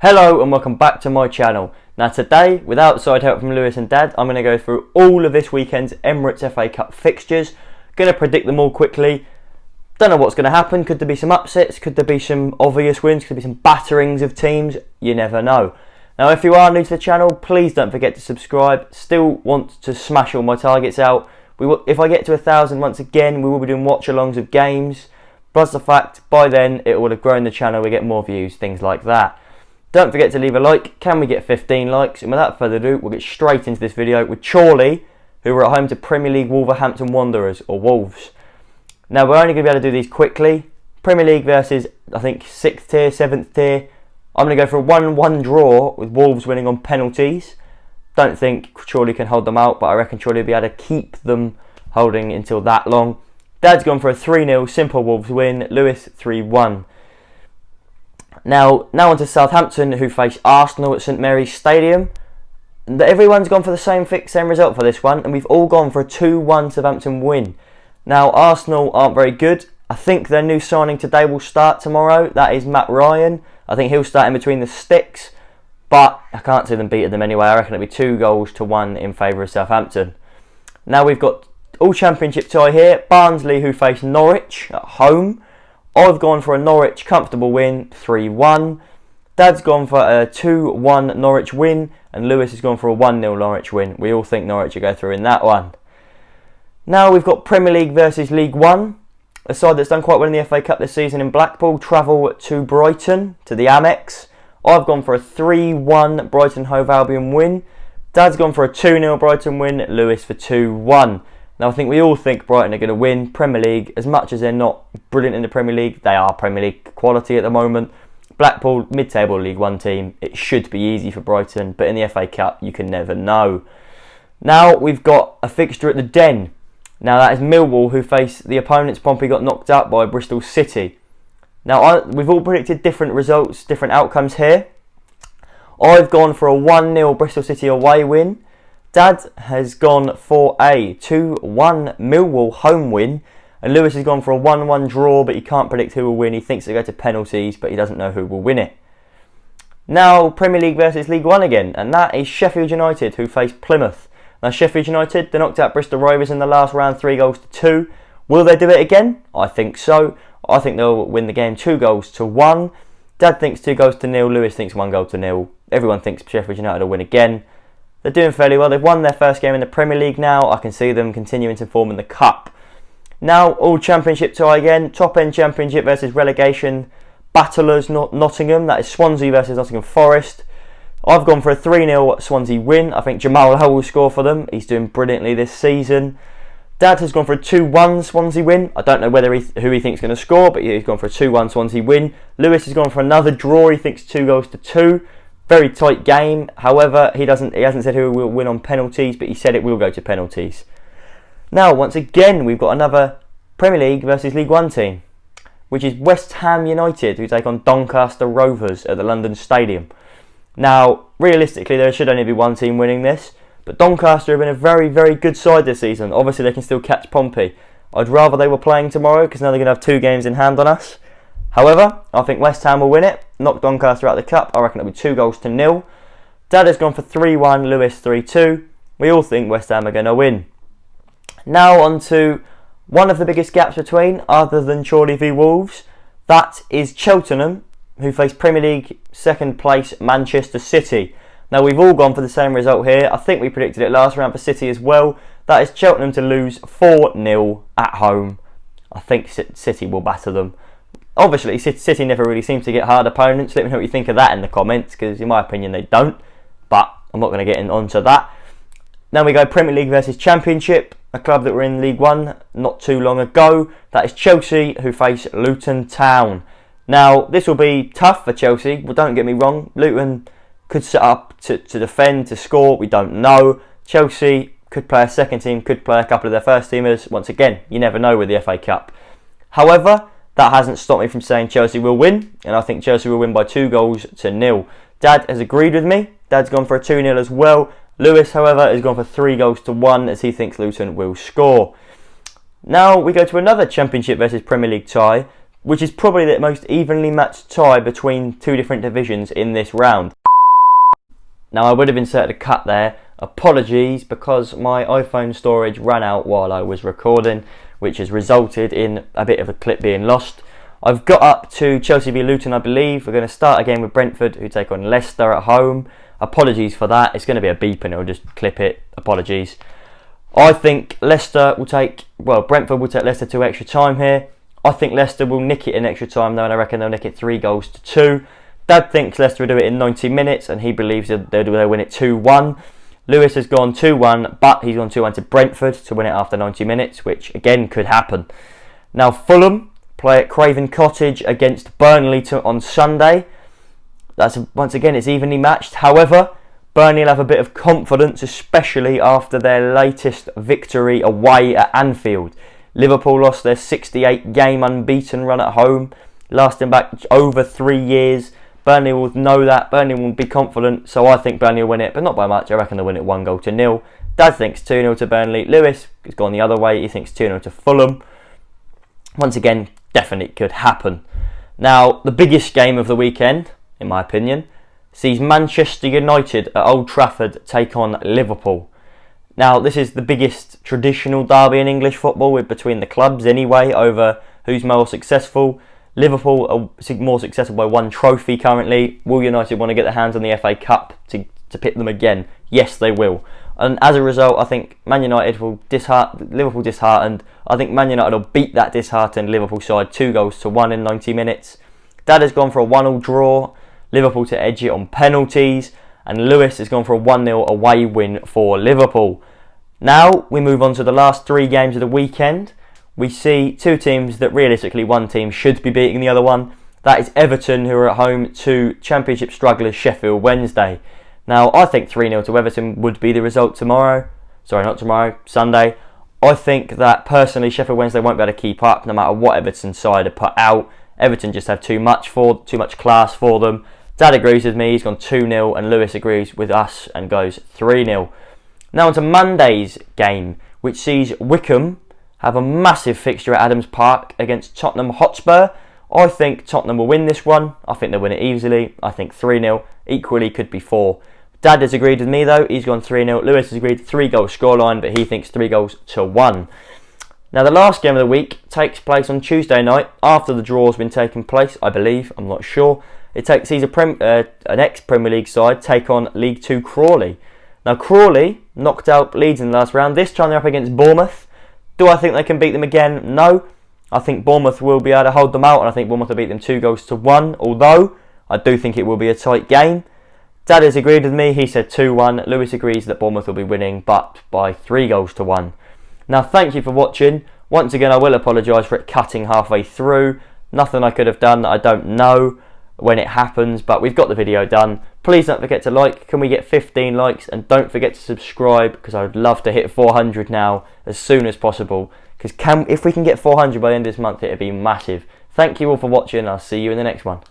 Hello and welcome back to my channel. Now today, with outside help from Lewis and Dad, I'm going to go through all of this weekend's Emirates FA Cup fixtures. Going to predict them all quickly. Don't know what's going to happen. Could there be some upsets? Could there be some obvious wins? Could there be some batterings of teams? You never know. Now if you are new to the channel, please don't forget to subscribe. Still want to smash all my targets out. If I get to 1,000 once again, we will be doing watch-alongs of games. Plus the fact, by then, it will have grown the channel, we get more views, things like that. Don't forget to leave a like. Can we get 15 likes? And without further ado, we'll get straight into this video with Chorley, who are at home to Premier League Wolverhampton Wanderers, or Wolves. Now, we're only going to be able to do these quickly. Premier League versus, I think, 6th tier, 7th tier. I'm going to go for a 1-1 draw with Wolves winning on penalties. Don't think Chorley can hold them out, but I reckon Chorley will be able to keep them holding until that long. Dad's gone for a 3-0 simple Wolves win. Lewis 3-1. Now on to Southampton, who face Arsenal at St Mary's Stadium. Everyone's gone for the same result for this one, and we've all gone for a 2-1 Southampton win. Now, Arsenal aren't very good. I think their new signing today will start tomorrow. That is Matt Ryan. I think he'll start in between the sticks, but I can't see them beating them anyway. I reckon it'll be 2-1 in favour of Southampton. Now we've got all championship tie here. Barnsley, who face Norwich at home. I've gone for a Norwich comfortable win, 3-1. Dad's gone for a 2-1 Norwich win, and Lewis has gone for a 1-0 Norwich win. We all think Norwich will go through in that one. Now we've got Premier League versus League One. A side that's done quite well in the FA Cup this season in Blackpool travel to Brighton, to the Amex. I've gone for a 3-1 Brighton Hove Albion win. Dad's gone for a 2-0 Brighton win, Lewis for 2-1. Now I think we all think Brighton are going to win Premier League. As much as they're not brilliant in the Premier League, they are Premier League quality at the moment. Blackpool, mid-table League One team. It should be easy for Brighton, but in the FA Cup you can never know. Now we've got a fixture at the Den. Now that is Millwall, who face the opponents. Pompey got knocked out by Bristol City. Now we've all predicted different results, different outcomes here. I've gone for a 1-0 Bristol City away win. Dad has gone for a 2-1 Millwall home win. And Lewis has gone for a 1-1 draw, but he can't predict who will win. He thinks they go to penalties, but he doesn't know who will win it. Now Premier League versus League One again, and that is Sheffield United, who face Plymouth. Now Sheffield United, they knocked out Bristol Rovers in the last round 3-2. Will they do it again? I think so. I think they'll win the game 2-1. Dad thinks 2-0. Lewis thinks 1-0. Everyone thinks Sheffield United will win again. They're doing fairly well. They've won their first game in the Premier League now. I can see them continuing to form in the Cup. Now, all championship tie again. Top end championship versus relegation battlers, Nottingham. That is Swansea versus Nottingham Forest. I've gone for a 3-0 Swansea win. I think Jamal Hull will score for them. He's doing brilliantly this season. Dad has gone for a 2-1 Swansea win. I don't know who he thinks is going to score, but he's gone for a 2-1 Swansea win. Lewis has gone for another draw. He thinks 2-2. Very tight game. However, he hasn't said who will win on penalties, but he said it will go to penalties. Now, once again, we've got another Premier League versus League One team, which is West Ham United, who take on Doncaster Rovers at the London Stadium. Now, realistically, there should only be one team winning this, but Doncaster have been a very, very good side this season. Obviously, they can still catch Pompey. I'd rather they were playing tomorrow, because now they're going to have 2 games in hand on us. However, I think West Ham will win it, knock Doncaster out of the Cup. I reckon it'll be 2-0. Dad has gone for 3-1, Lewis 3-2. We all think West Ham are going to win. Now on to one of the biggest gaps between, other than Chorley v Wolves. That is Cheltenham, who face Premier League 2nd place Manchester City. Now we've all gone for the same result here. I think we predicted it last round for City as well. That is Cheltenham to lose 4-0 at home. I think City will batter them. Obviously, City never really seems to get hard opponents. Let me know what you think of that in the comments, because in my opinion they don't. But I'm not going to get onto that. Now we go Premier League versus Championship, a club that were in League One not too long ago. That is Chelsea, who face Luton Town. Now, this will be tough for Chelsea. Well, don't get me wrong. Luton could set up to defend, to score. We don't know. Chelsea could play a second team, could play a couple of their first teamers. Once again, you never know with the FA Cup. However, that hasn't stopped me from saying Chelsea will win, and I think Chelsea will win by 2-0. Dad has agreed with me. Dad's gone for a 2-0 as well. Lewis, however, has gone for 3-1 as he thinks Luton will score. Now we go to another Championship versus Premier League tie. which is probably the most evenly matched tie between two different divisions in this round. Now, I would have inserted a cut there. Apologies, because my iPhone storage ran out while I was recording, which has resulted in a bit of a clip being lost. I've got up to Chelsea v Luton, I believe. We're going to start again with Brentford, who take on Leicester at home. Apologies for that. It's going to be a beep and it'll just clip it. Apologies. I think Brentford will take Leicester to extra time here. I think Leicester will nick it in extra time though, and I reckon they'll nick it 3-2. Dad thinks Leicester will do it in 90 minutes, and he believes they'll win it 2-1. Lewis has gone 2-1, but he's gone 2-1 to Brentford to win it after 90 minutes, which again could happen. Now, Fulham play at Craven Cottage against Burnley on Sunday. Once again, it's evenly matched. However, Burnley will have a bit of confidence, especially after their latest victory away at Anfield. Liverpool lost their 68-game unbeaten run at home, lasting back over 3 years. Burnley will know that. Burnley will be confident, so I think Burnley will win it, but not by much. I reckon they'll win it 1-0. Dad thinks 2-0 to Burnley. Lewis has gone the other way. He thinks 2-0 to Fulham. Once again, definitely could happen. Now, the biggest game of the weekend, in my opinion, sees Manchester United at Old Trafford take on Liverpool. Now, this is the biggest traditional derby in English football between the clubs anyway, over who's more successful. Liverpool are more successful by one trophy currently. Will United want to get their hands on the FA Cup to pit them again? Yes, they will. And as a result, I think Man United will Liverpool disheartened. I think Man United will beat that disheartened Liverpool side 2-1 in 90 minutes. Dad has gone for a 1-1 draw. Liverpool to edge it on penalties. And Lewis has gone for a 1-0 away win for Liverpool. Now we move on to the last 3 games of the weekend. We see two teams that realistically one team should be beating the other one. That is Everton, who are at home to Championship strugglers Sheffield Wednesday. Now, I think 3-0 to Everton would be the result Sunday. I think that personally Sheffield Wednesday won't be able to keep up no matter what Everton's side have put out. Everton just have too much class for them. Dad agrees with me, he's gone 2-0, and Lewis agrees with us and goes 3-0. Now on to Monday's game, which sees Wycombe have a massive fixture at Adams Park against Tottenham Hotspur. I think Tottenham will win this one. I think they'll win it easily. I think 3-0. Equally could be 4. Dad has agreed with me though. He's gone 3-0. Lewis has agreed 3-goal scoreline, but he thinks 3-1. Now the last game of the week takes place on Tuesday night after the draw's been taking place, I believe. I'm not sure. It sees an ex-Premier League side take on League 2 Crawley. Now Crawley knocked out Leeds in the last round. This time they're up against Bournemouth. Do I think they can beat them again? No. I think Bournemouth will be able to hold them out, and I think Bournemouth will beat them 2-1, although I do think it will be a tight game. Dad has agreed with me. He said 2-1. Lewis agrees that Bournemouth will be winning, but by 3-1. Now, thank you for watching. Once again, I will apologise for it cutting halfway through. Nothing I could have done that I don't know when it happens, but we've got the video done. Please don't forget to like. Can we get 15 likes? And don't forget to subscribe, because I would love to hit 400 now as soon as possible, because if we can get 400 by the end of this month, it would be massive. Thank you all for watching. I'll see you in the next one.